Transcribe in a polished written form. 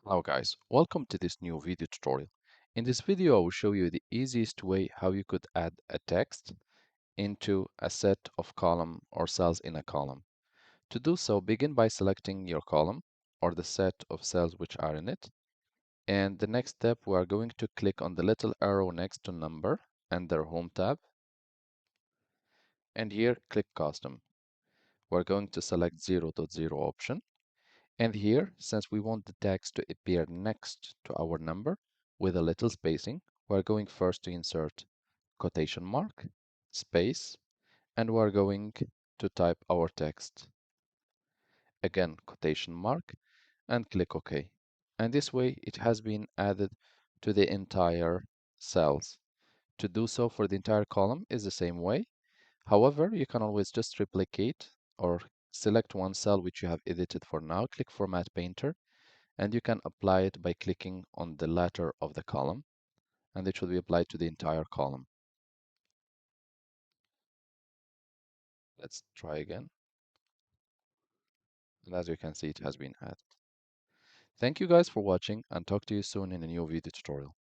Hello guys, welcome to this new video tutorial. In this video I will show you the easiest way how you could add a text into a set of column or cells in a column. To do so, begin by selecting your column or the set of cells which are in it. And the next step, we are going to click on the little arrow next to number and their home tab. And here click custom. We're going to select 0.0 option. And here, since we want the text to appear next to our number with a little spacing, we're going first to insert quotation mark, space, and we're going to type our text. Again, quotation mark, and click OK. And this way, it has been added to the entire cells. To do so for the entire column is the same way. However, you can always just replicate or select one cell which you have edited for now, click Format Painter, and you can apply it by clicking on the letter of the column, and it should be applied to the entire column. Let's try again. And as you can see, it has been added. Thank you guys for watching, and talk to you soon in a new video tutorial.